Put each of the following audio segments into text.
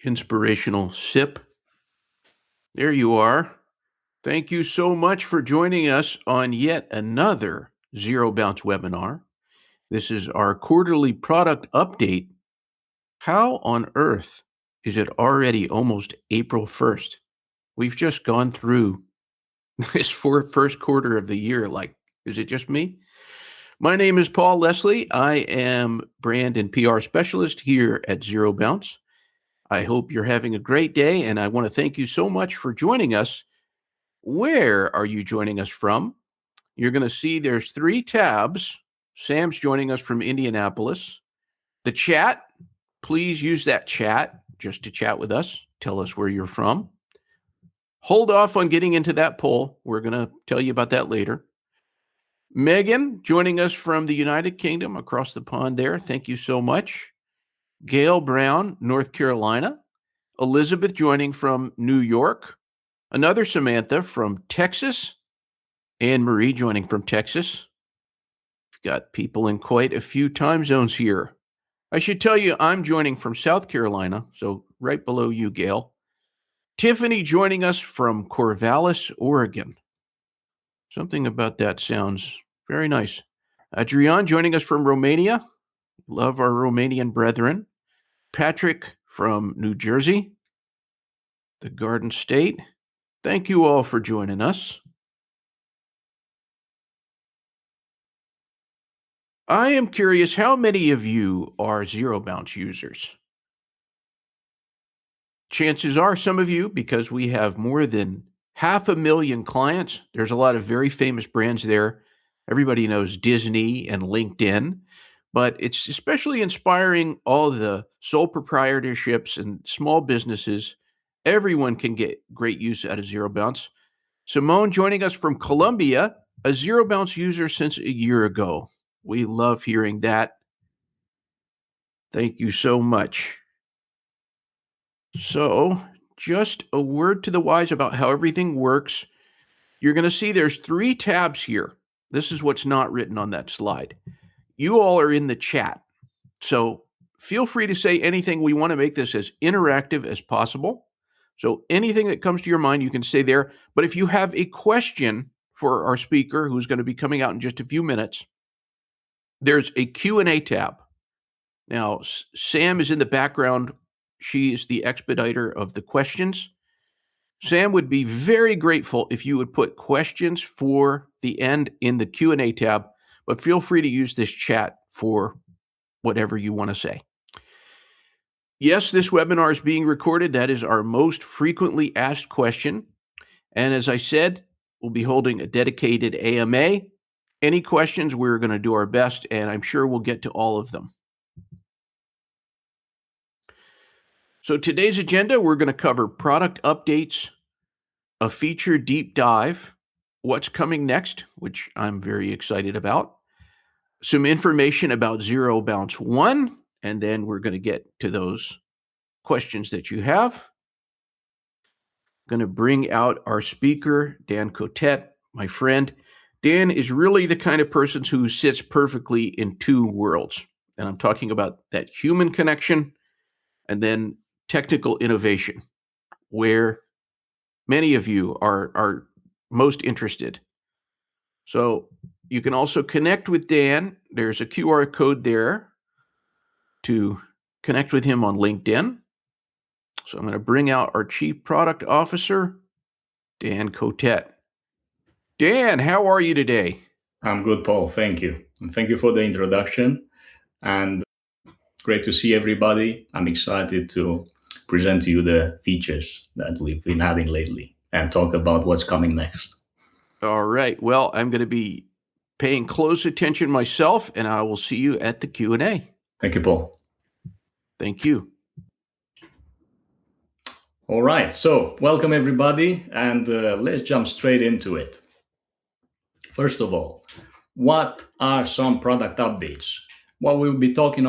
inspirational sip. There you are. Thank you so much for joining us on yet another ZeroBounce webinar. This is our quarterly product update. How on earth is it already almost April 1st? We've just gone through this first quarter of the year. Is it just me? My name is Paul Leslie. I am brand and PR specialist here at ZeroBounce. I hope you're having a great day, and I want to thank you so much for joining us. Where are you joining us from? You're going to see there's 3 tabs. Sam's joining us from Indianapolis. The chat, please use that chat just to chat with us. Tell us where you're from. Hold off on getting into that poll. We're going to tell you about that later. Megan joining us from the United Kingdom across the pond there. Thank you so much. Gail Brown, North Carolina. Elizabeth joining from New York. Another Samantha from Texas. Anne Marie joining from Texas. We've got people in quite a few time zones here. I should tell you, I'm joining from South Carolina, so right below you, Gail. Tiffany joining us from Corvallis, Oregon. Something about that sounds very nice. Adrian joining us from Romania. Love our Romanian brethren. Patrick from New Jersey, the Garden State. Thank you all for joining us. I am curious, how many of you are ZeroBounce users? Chances are some of you, because we have more than 500,000 clients. There's a lot of very famous brands there. Everybody knows Disney and LinkedIn, but it's especially inspiring all the sole proprietorships and small businesses. Everyone can get great use out of ZeroBounce. Simone joining us from Colombia, a ZeroBounce user since a year ago. We love hearing that. Thank you so much. So, just a word to the wise about how everything works. You're going to see there's 3 tabs here. This is what's not written on that slide. You all are in the chat. So, feel free to say anything. We want to make this as interactive as possible. So, anything that comes to your mind, you can say there. But if you have a question for our speaker, who's going to be coming out in just a few minutes, there's a Q&A tab. Now, Sam is in the background. She is the expediter of the questions. Sam would be very grateful if you would put questions for the end in the Q&A tab, but feel free to use this chat for whatever you want to say. Yes, this webinar is being recorded. That is our most frequently asked question. And as I said, we'll be holding a dedicated AMA. Any questions, we're going to do our best, and I'm sure we'll get to all of them. So today's agenda, we're going to cover product updates, a feature deep dive, what's coming next, which I'm very excited about, some information about ZeroBounce 1, and then we're going to get to those questions that you have. Going to bring out our speaker, Dan Cotet, my friend. Dan is really the kind of person who sits perfectly in 2 worlds. And I'm talking about that human connection and then technical innovation, where many of you are most interested. So you can also connect with Dan. There's a QR code there to connect with him on LinkedIn. So I'm going to bring out our Chief Product Officer, Dan Cotet. Dan, how are you today? I'm good, Paul. Thank you. And thank you for the introduction. And great to see everybody. I'm excited to present to you the features that we've been adding lately and talk about what's coming next. All right. Well, I'm going to be paying close attention myself, and I will see you at the Q&A. Thank you, Paul. Thank you. All right. So welcome, everybody. And let's jump straight into it. First of all, what are some product updates? What we'll be talking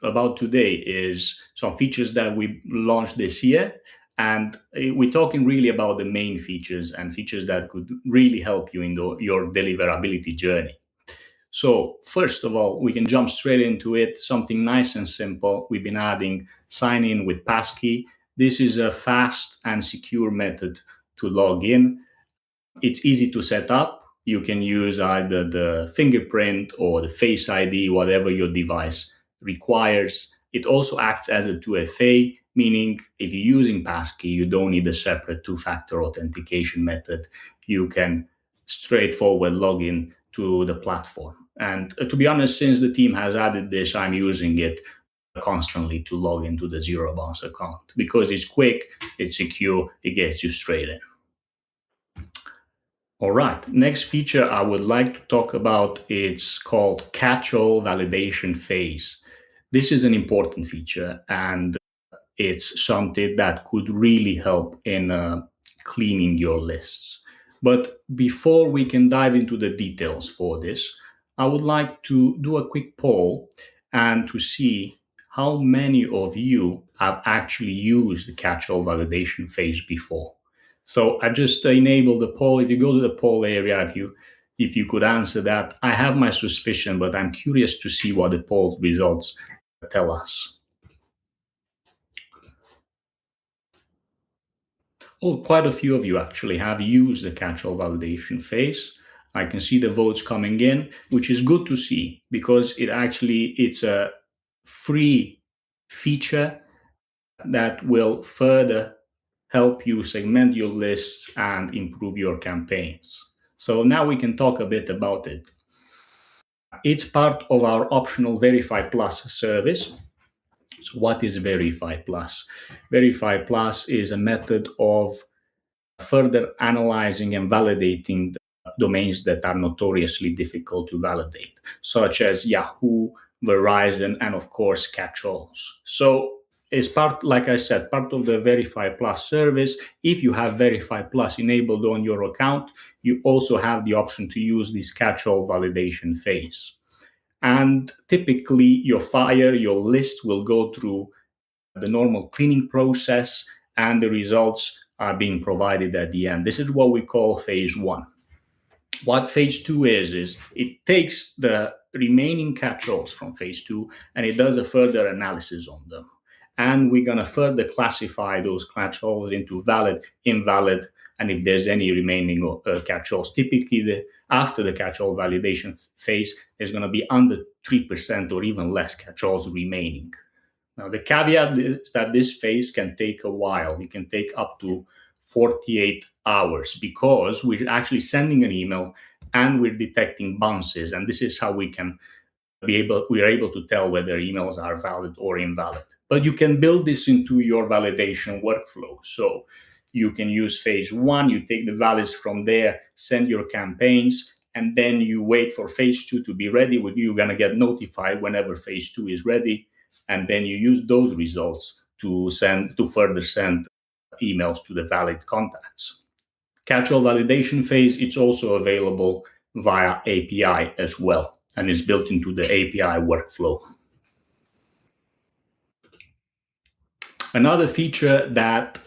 about today is some features that we launched this year. And we're talking really about the main features and features that could really help you in your deliverability journey. So first of all, we can jump straight into it. Something nice and simple. We've been adding sign in with passkey. This is a fast and secure method to log in. It's easy to set up. You can use either the fingerprint or the Face ID, whatever your device requires. It also acts as a 2FA, meaning if you're using passkey, you don't need a separate two-factor authentication method. You can straightforward log in to the platform. And to be honest, since the team has added this, I'm using it constantly to log into the ZeroBounce account because it's quick, it's secure, it gets you straight in. All right, next feature I would like to talk about, it's called catch-all validation phase. This is an important feature and it's something that could really help in cleaning your lists. But before we can dive into the details for this, I would like to do a quick poll and to see how many of you have actually used the catch-all validation phase before. So I just enabled the poll. If you go to the poll area, if you could answer that, I have my suspicion, but I'm curious to see what the poll results tell us. Oh, quite a few of you actually have used the catch-all validation phase. I can see the votes coming in, which is good to see because it's a free feature that will further help you segment your lists and improve your campaigns. So now we can talk a bit about it. It's part of our optional Verify Plus service. So what is Verify Plus? Verify Plus is a method of further analyzing and validating the domains that are notoriously difficult to validate, such as Yahoo, Verizon, and of course catch-alls. So it's part, like I said, part of the Verify Plus service. If you have Verify Plus enabled on your account, you also have the option to use this catch-all validation phase. And typically your list will go through the normal cleaning process and the results are being provided at the end. This is what we call phase one. What phase two is it takes the remaining catch-alls from phase two and it does a further analysis on them. And we're going to further classify those catch-alls into valid, invalid, and if there's any remaining catch-alls. Typically, after the catch-all validation phase, there's going to be under 3% or even less catch-alls remaining. Now, the caveat is that this phase can take a while. It can take up to 48 hours because we're actually sending an email and we're detecting bounces. And this is how we are able to tell whether emails are valid or invalid. But you can build this into your validation workflow. So you can use phase one, you take the valids from there, send your campaigns, and then you wait for phase two to be ready. You're going to get notified whenever phase two is ready. And then you use those results to further send emails to the valid contacts. Catch-all validation phase, it's also available via API as well, and it's built into the API workflow. Another feature that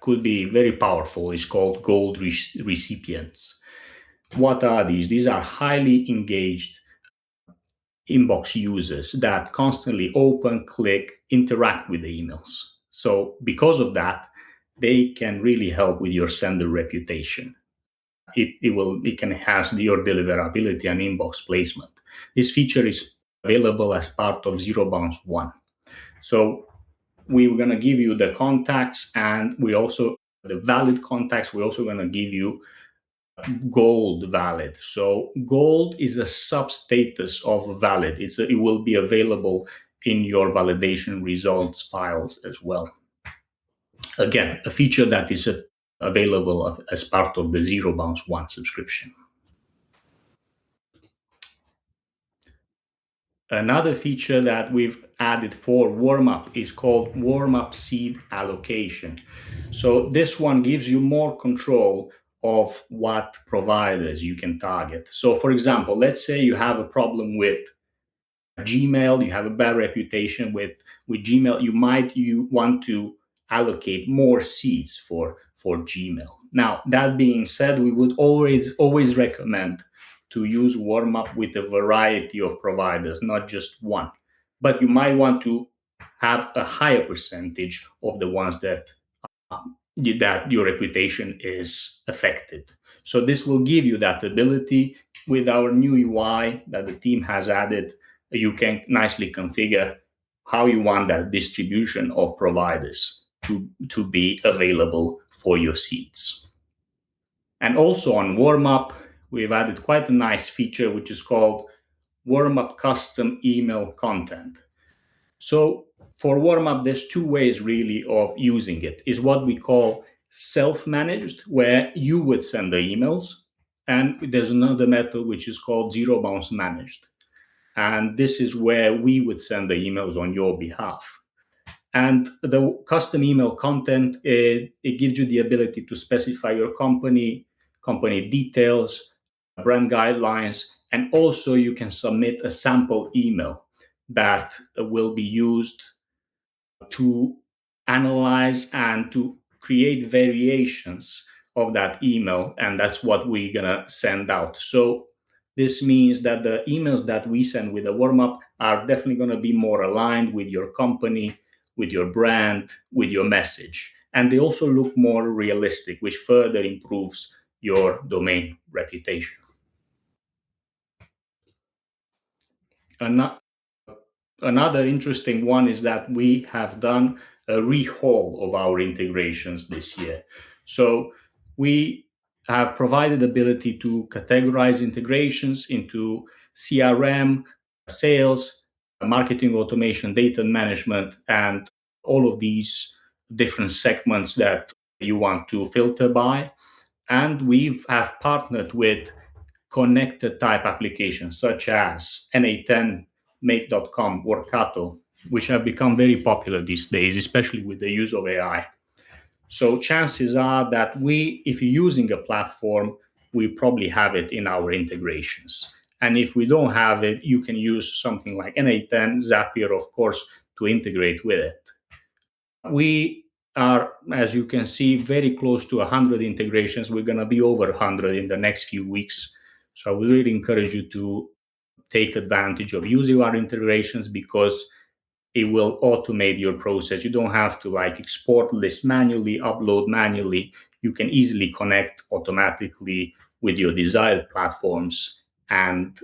could be very powerful is called gold recipients. What are these? These are highly engaged inbox users that constantly open, click, interact with the emails. So because of that, they can really help with your sender reputation. It can enhance your deliverability and inbox placement. This feature is available as part of ZeroBounce 1. So we're going to give you the contacts and the valid contacts. We're also going to give you gold valid. So gold is a substatus of valid. It will be available in your validation results files as well. Again, a feature that is available as part of the ZeroBounce 1 subscription. Another feature that we've added for Warmup is called Warmup seed allocation. So this one gives you more control of what providers you can target. So for example, let's say you have a problem with Gmail, you have a bad reputation with Gmail, you want to allocate more seeds for Gmail. Now, that being said, we would always recommend to use Warmup with a variety of providers, not just one. But you might want to have a higher percentage of the ones that your reputation is affected. So this will give you that ability. With our new UI that the team has added, you can nicely configure how you want that distribution of providers to be available for your seats. And also on Warmup, we've added quite a nice feature which is called Warmup custom email content. So for Warmup, there's two ways really of using it. Is what we call self-managed, where you would send the emails, and there's another method which is called ZeroBounce managed. And this is where we would send the emails on your behalf. And the custom email content, it gives you the ability to specify your company details, brand guidelines, and also you can submit a sample email that will be used to analyze and to create variations of that email, and that's what we're gonna send out. So this means that the emails that we send with the warm-up are definitely gonna be more aligned with your company, with your brand, with your message. And they also look more realistic, which further improves your domain reputation. Another interesting one is that we have done a rehaul of our integrations this year. So we have provided the ability to categorize integrations into CRM, sales, marketing automation, data management, and all of these different segments that you want to filter by. And we have partnered with connected type applications such as NA10, Make.com, Workato, which have become very popular these days, especially with the use of AI. So chances are that if you're using a platform, we probably have it in our integrations. And if we don't have it, you can use something like NA10, Zapier, of course, to integrate with it. We are, as you can see, very close to 100 integrations. We're going to be over 100 in the next few weeks. So I would really encourage you to take advantage of using our integrations because it will automate your process. You don't have to export lists manually, upload manually. You can easily connect automatically with your desired platforms and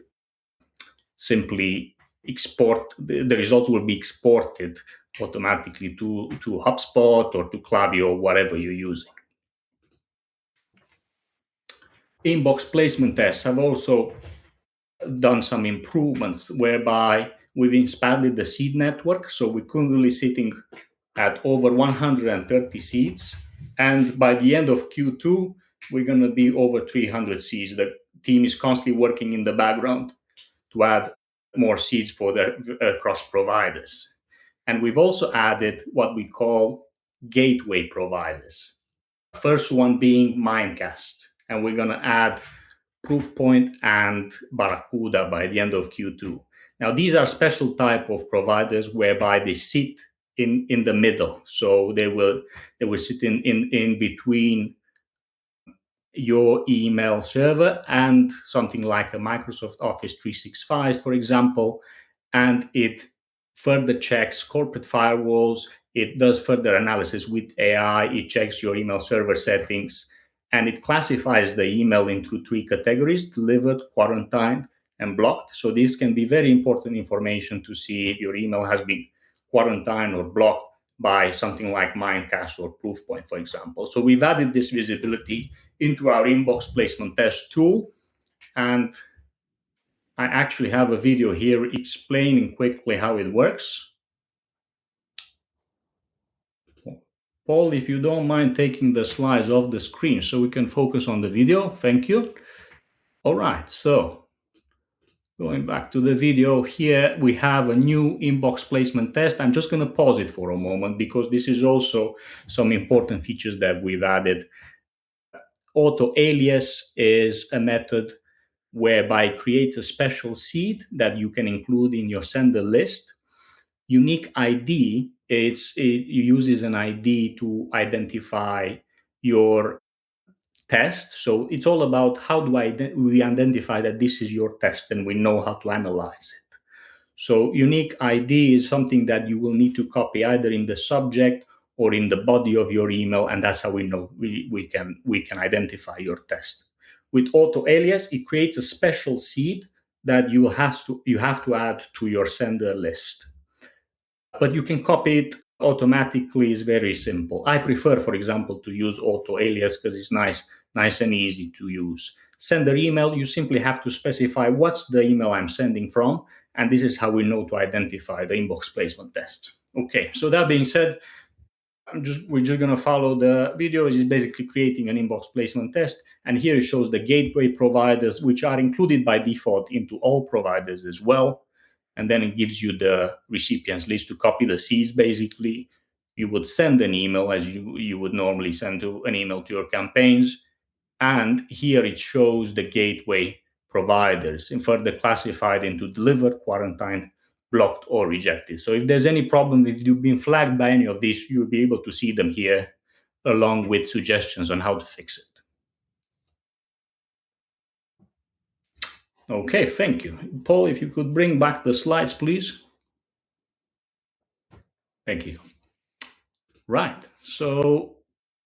simply export. The results will be exported automatically to HubSpot or to Klaviyo or whatever you're using. Inbox placement tests have also done some improvements whereby we've expanded the seed network. So we're currently sitting at over 130 seeds. And by the end of Q2, we're going to be over 300 seeds. The team is constantly working in the background to add more seeds for the cross providers. And we've also added what we call gateway providers. First one being Mimecast. And we're going to add Proofpoint and Barracuda by the end of Q2. Now, these are special type of providers whereby they sit in the middle. So they will sit in between your email server and something like a Microsoft Office 365, for example, and it further checks corporate firewalls. It does further analysis with AI. It checks your email server settings, and it classifies the email into 3 categories: delivered, quarantined, and blocked. So this can be very important information to see if your email has been quarantined or blocked by something like Mimecast or Proofpoint, for example. So we've added this visibility into our inbox placement test tool. And I actually have a video here explaining quickly how it works. Paul, if you don't mind taking the slides off the screen so we can focus on the video. Thank you. All right, so going back to the video here, we have a new inbox placement test. I'm just going to pause it for a moment because this is also some important features that we've added. Auto alias is a method whereby it creates a special seed that you can include in your sender list. Unique ID, it uses an ID to identify your test. So it's all about how do we identify that this is your test and we know how to analyze it. So unique ID is something that you will need to copy either in the subject or in the body of your email, and that's how we know we can identify your test. With auto alias, it creates a special seed that you have to add to your sender list. But you can copy it automatically. Is very simple. I prefer, for example, to use auto alias because it's nice and easy to use. Sender email, you simply have to specify what's the email I'm sending from, and this is how we know to identify the inbox placement test. Okay, so that being said, we're just going to follow the video. It's basically creating an inbox placement test, and here it shows the gateway providers, which are included by default into all providers as well. And then it gives you the recipients list to copy the seeds. Basically, you would send an email as you would normally send an email to your campaigns. And here it shows the gateway providers and further classified into delivered, quarantined, blocked, or rejected. So if there's any problem, if you've been flagged by any of these, you'll be able to see them here along with suggestions on how to fix it. Okay, thank you. Paul, if you could bring back the slides, please. Thank you. Right, so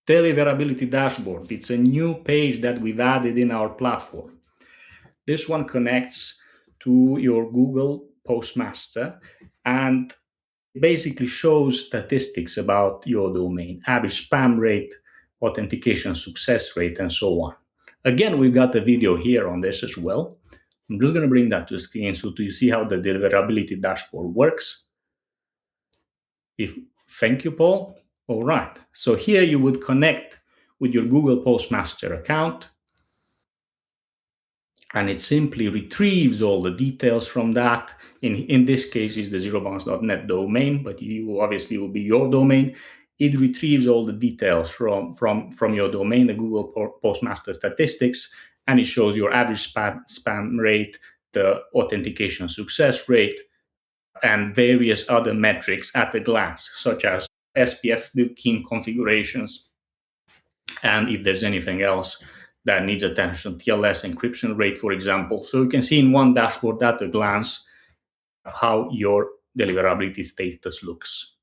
Deliverability Dashboard. It's a new page that we've added in our platform. This one connects to your Google Postmaster and basically shows statistics about your domain, average spam rate, authentication success rate, and so on. Again, we've got a video here on this as well. I'm just going to bring that to the screen so you see how the Deliverability Dashboard works. Thank you, Paul. All right. So here you would connect with your Google Postmaster account, and it simply retrieves all the details from that. In this case, is the ZeroBounce.net domain, but you obviously will be your domain. It retrieves all the details from your domain, the Google Postmaster statistics, and it shows your average spam rate, the authentication success rate, and various other metrics at a glance, such as SPF key configurations, and if there's anything else that needs attention, TLS encryption rate, for example. So you can see in one dashboard at a glance how your deliverability status looks.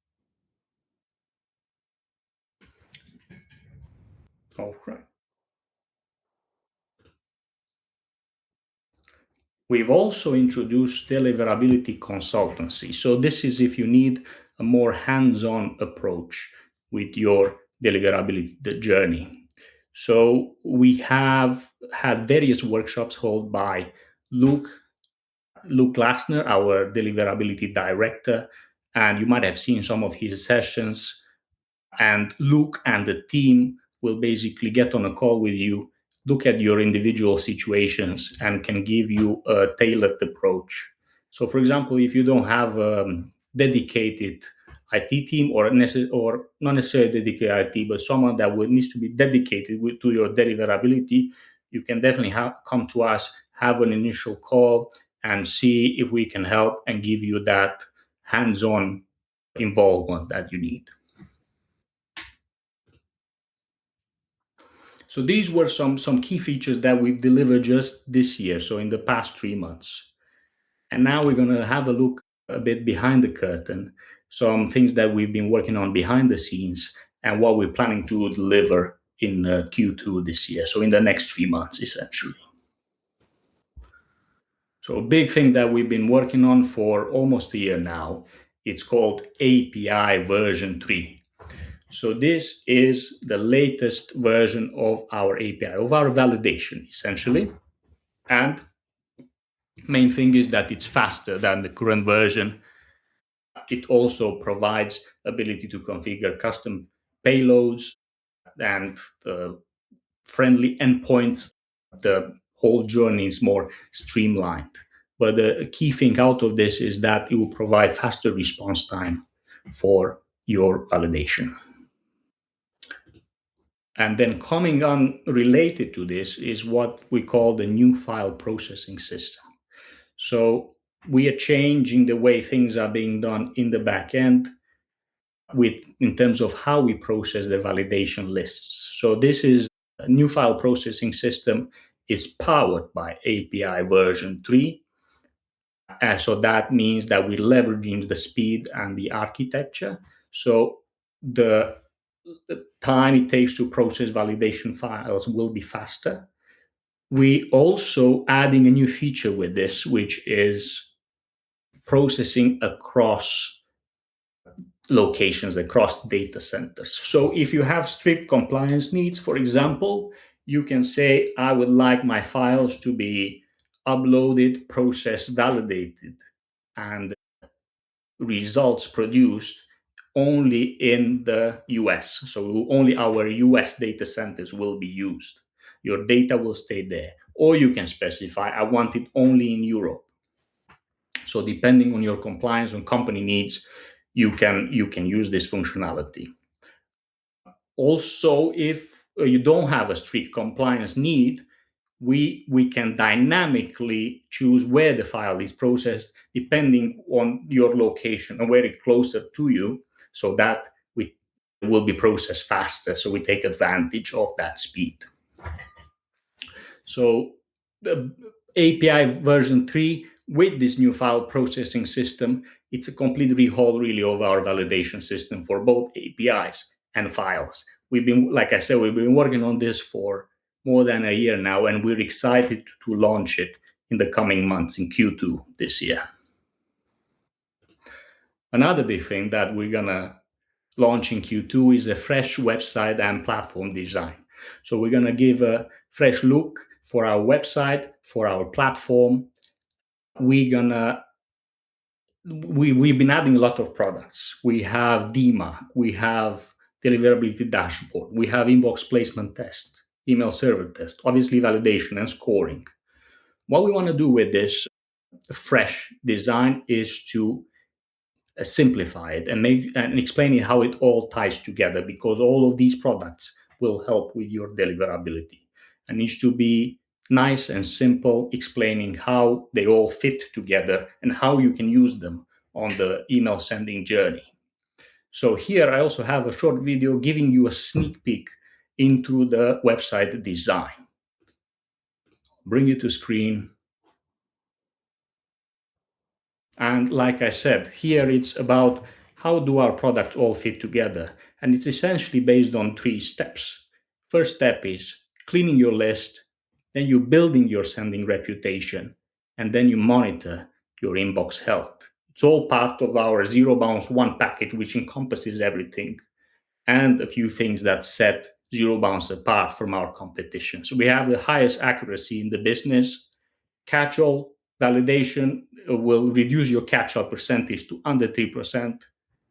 All right. We've also introduced deliverability consultancy. So this is if you need a more hands-on approach with your deliverability journey. So we have had various workshops held by Luke Lassner, our deliverability director, and you might have seen some of his sessions. And Luke and the team will basically get on a call with you, look at your individual situations, and can give you a tailored approach. So, for example, if you don't have a dedicated IT team or not necessarily dedicated IT, but someone that needs to be dedicated to your deliverability, you can definitely come to us, have an initial call, and see if we can help and give you that hands-on involvement that you need. So these were some key features that we've delivered just this year, so in the past 3 months. And now we're going to have a look a bit behind the curtain, some things that we've been working on behind the scenes and what we're planning to deliver in Q2 this year, so in the next 3 months, essentially. So a big thing that we've been working on for almost a year now, it's called API version 3. So this is the latest version of our API, of our validation, essentially. And main thing is that it's faster than the current version. It also provides ability to configure custom payloads and friendly endpoints. The whole journey is more streamlined. But the key thing out of this is that it will provide faster response time for your validation. And then coming on related to this is what we call the new file processing system. So we are changing the way things are being done in the back end in terms of how we process the validation lists. So this is a new file processing system is powered by API version 3. So that means that we're leveraging the speed and the architecture. So the time it takes to process validation files will be faster. We also adding a new feature with this, which is processing across locations, across data centers. So if you have strict compliance needs, for example, you can say, I would like my files to be uploaded, processed, validated, and results produced only in the US. So only our US data centers will be used. Your data will stay there. Or you can specify, I want it only in Europe. So depending on your compliance and company needs, you can use this functionality. Also, if you don't have a strict compliance need, we can dynamically choose where the file is processed depending on your location and where it's closer to you, so that we will be processed faster. So we take advantage of that speed. So the API version 3 with this new file processing system, it's a complete rehaul really of our validation system for both APIs and files. We've been, like I said, we've been working on this for more than a year now, and we're excited to launch it in the coming months in Q2 this year. Another big thing that we're gonna launch in Q2 is a fresh website and platform design. So we're gonna give a fresh look for our website, for our platform. We've been adding a lot of products. We have DMA, we have Deliverability Dashboard, we have inbox placement test, email server test, obviously validation and scoring. What we want to do with this fresh design is to simplify it and explain it how it all ties together, because all of these products will help with your deliverability. It needs to be nice and simple, explaining how they all fit together and how you can use them on the email sending journey. So here I also have a short video giving you a sneak peek into the website design. Bring it to screen. And like I said, here it's about how do our products all fit together. And it's essentially based on 3 steps. First step is cleaning your list, then you're building your sending reputation, and then you monitor your inbox health. It's all part of our ZeroBounce One package, which encompasses everything and a few things that set ZeroBounce apart from our competition. So we have the highest accuracy in the business. Catch-all validation will reduce your catch-all percentage to under 3%.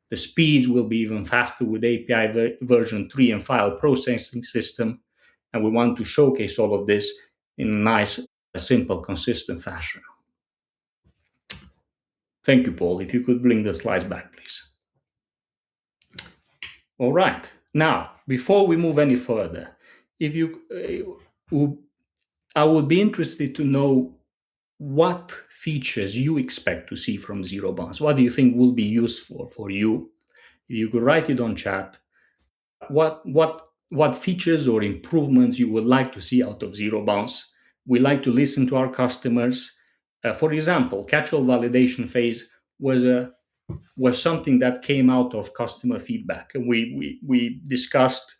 The speeds will be even faster with API version 3 and file processing system. And we want to showcase all of this in a nice, simple, consistent fashion. Thank you, Paul. If you could bring the slides back, please. All right. Now, before we move any further, I would be interested to know what features you expect to see from ZeroBounce. What do you think will be useful for you? If you could write it on chat, what features or improvements you would like to see out of ZeroBounce. We like to listen to our customers. For example, catch-all validation phase was something that came out of customer feedback. And we discussed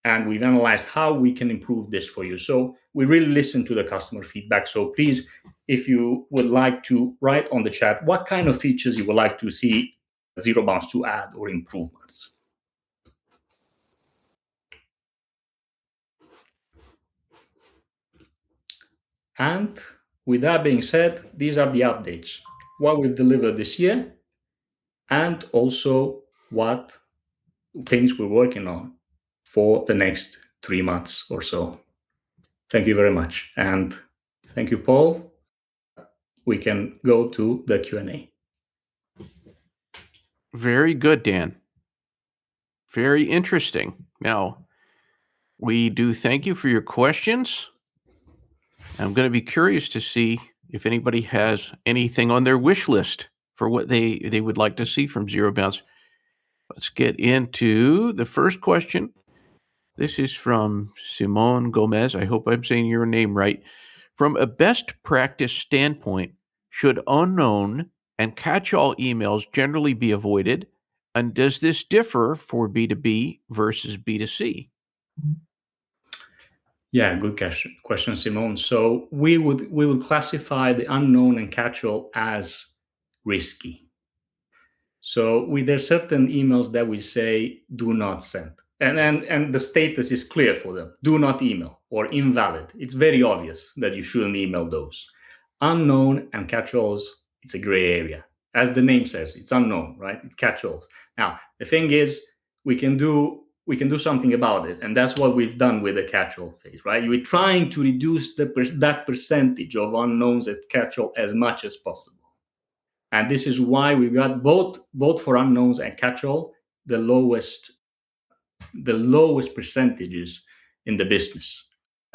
and we've analyzed how we can improve this for you. So we really listen to the customer feedback. So please, if you would like to write on the chat what kind of features you would like to see ZeroBounce to add or improvements. And with that being said, these are the updates, what we've delivered this year, and also what things we're working on for the next 3 months or so. Thank you very much. And thank you, Paul. We can go to the Q&A. Very good, Dan. Very interesting. Now, we do thank you for your questions. I'm going to be curious to see if anybody has anything on their wish list for what they would like to see from ZeroBounce. Let's get into the first question. This is from Simone Gomez. I hope I'm saying your name right. From a best practice standpoint, Should unknown and catch-all emails generally be avoided? And does this differ for B2B versus B2C? Yeah, good question, Simone. So we would classify the unknown and catch-all as risky. So there's certain emails that we say do not send, and the status is clear for them: do not email or invalid. It's very obvious that you shouldn't email those. Unknown and catch-alls, it's a gray area. As the name says, it's unknown, right? It's catch-alls. Now the thing is, we can do something about it, and that's what we've done with the catch-all phase, right? We're trying to reduce that percentage of unknowns at catch-all as much as possible. And this is why we've got both for unknowns and catch-all the lowest percentages in the business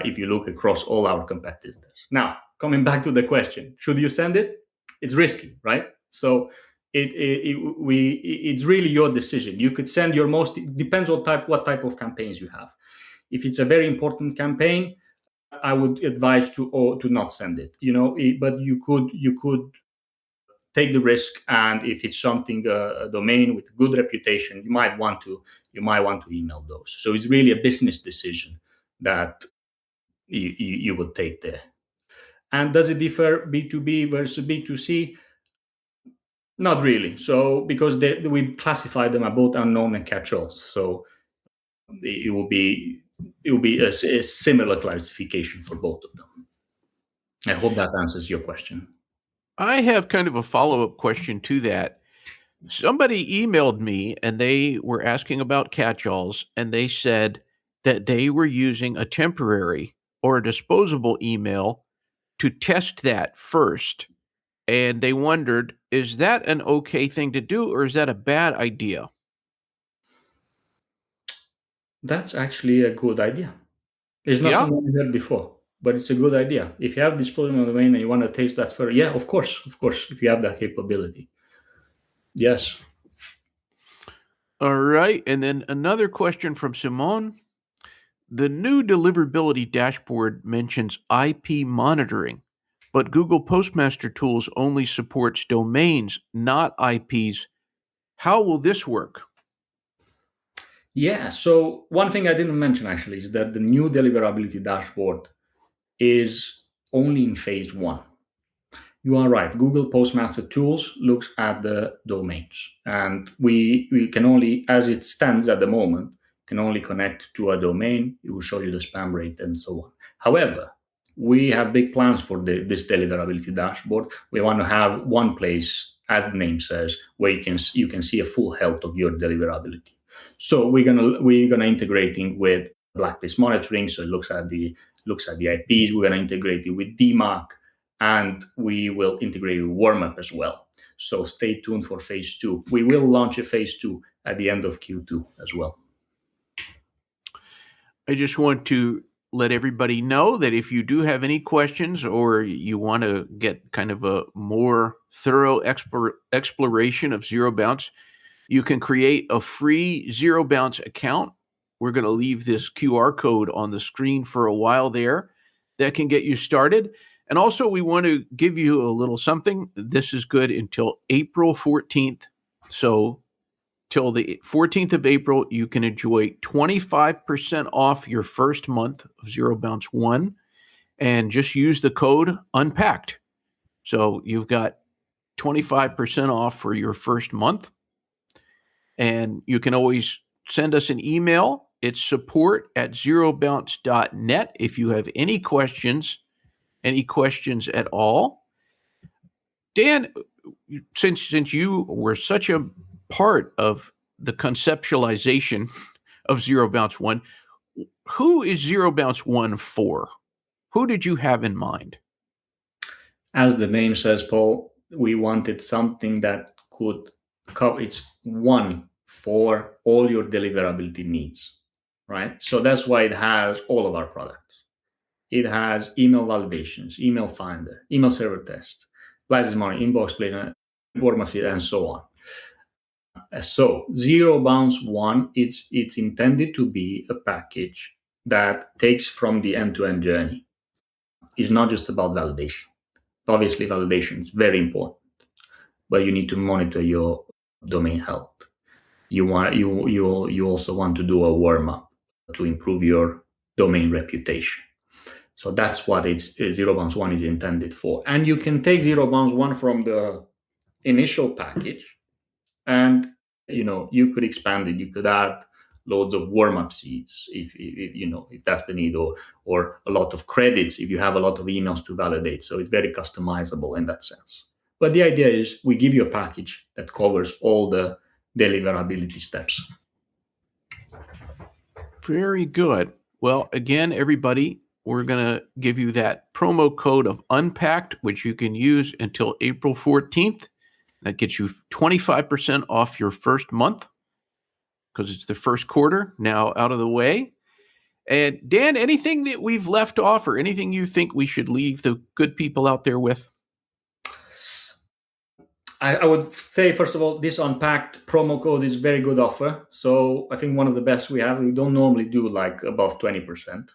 if you look across all our competitors. Now, coming back to the question, should you send it? It's risky, right? So it's really your decision. You could send your most, it depends on what type of campaigns you have. If it's a very important campaign, I would advise to not send it, but you could take the risk, and if it's something a domain with a good reputation, you might want to email those. So it's really a business decision that you would take there. And does it differ B2B versus B2C? Not really. So because we classify them as both unknown and catch-alls, so it will be a similar classification for both of them. I hope that answers your question. I have kind of a follow-up question to that. Somebody emailed me and they were asking about catch-alls, and they said that they were using a temporary or a disposable email to test that first. And they wondered, is that an okay thing to do, or is that a bad idea? That's actually a good idea. It's not Yeah. something I heard before, but it's a good idea. If you have disposable domain and you want to taste that further, yeah, of course, if you have that capability. Yes. All right. And then another question from Simone. The new Deliverability Dashboard mentions IP monitoring, but Google Postmaster Tools only supports domains, not IPs. How will this work? Yeah. So one thing I didn't mention actually is that the new Deliverability Dashboard is only in phase 1. You are right. Google Postmaster Tools looks at the domains, and we can only, as it stands at the moment, can only connect to a domain. It will show you the spam rate and so on. However, we have big plans for this Deliverability Dashboard. We want to have one place, as the name says, where you can see a full health of your deliverability. So we're gonna integrating with blacklist monitoring. So it looks at the IPs. We're gonna integrate it with DMARC, and we will integrate with Warmup as well. So stay tuned for phase 2. We will launch a phase 2 at the end of Q2 as well. I just want to let everybody know that if you do have any questions, or you want to get kind of a more thorough exploration of ZeroBounce, you can create a free ZeroBounce account. We're going to leave this QR code on the screen for a while there. That can get you started. And also, we want to give you a little something. This is good until April 14th. So till the 14th of April, you can enjoy 25% off your first month of ZeroBounce 1, and just use the code UNPACKED. So you've got 25% off for your first month. And you can always send us an email. It's support@zerobounce.net if you have any questions at all. Dan, since you were such a part of the conceptualization of ZeroBounce 1, who is ZeroBounce 1 for? Who did you have in mind? As the name says, Paul, we wanted something that could cover. It's one for all your deliverability needs, right? So that's why it has all of our products. It has email validations, email finder, email server test, blacklist monitoring, inbox placement, Warmup, and so on. So ZeroBounce 1, it's intended to be a package that takes from the end-to-end journey. It's not just about validation. Obviously, validation is very important, but you need to monitor your domain health. You also want to do a warm-up to improve your domain reputation. So that's what ZeroBounce 1 is intended for. And you can take ZeroBounce 1 from the initial package, and you could expand it. You could add loads of warm-up seeds if that's the need, or a lot of credits if you have a lot of emails to validate. So it's very customizable in that sense. But the idea is we give you a package that covers all the deliverability steps. Very good. Well, again, everybody, we're going to give you that promo code of Unpacked, which you can use until April 14th. That gets you 25% off your first month because it's the first quarter now out of the way. And Dan, anything that we've left off or anything you think we should leave the good people out there with? I would say, first of all, this Unpacked promo code is very good offer. So I think one of the best we have. We don't normally do like above 20%.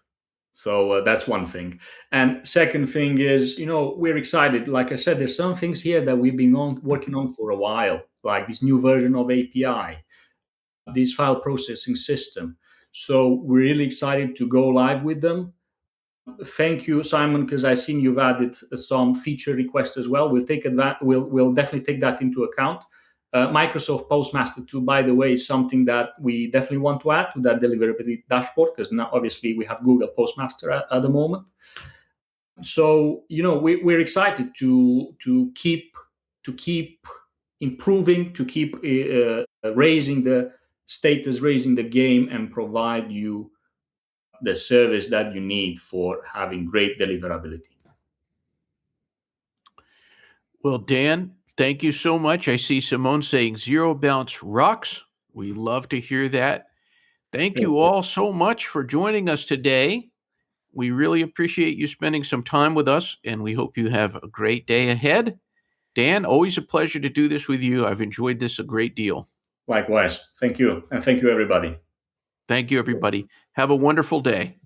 So that's one thing. And second thing is, we're excited. Like I said, there's some things here that we've been working on for a while, like this new version of API, this file processing system. So we're really excited to go live with them. Thank you, Simon, because I've seen you've added some feature requests as well. We'll definitely take that into account. Microsoft Postmaster 2, by the way, is something that we definitely want to add to that Deliverability Dashboard, because now obviously we have Google Postmaster at the moment. So we're excited to keep improving, to keep raising the status, raising the game, and provide you the service that you need for having great deliverability. Well, Dan, thank you so much. I see Simone saying ZeroBounce rocks. We love to hear that. Thank you all so much for joining us today. We really appreciate you spending some time with us, and we hope you have a great day ahead. Dan, always a pleasure to do this with you. I've enjoyed this a great deal. Likewise. Thank you. And thank you, everybody. Thank you, everybody. Have a wonderful day.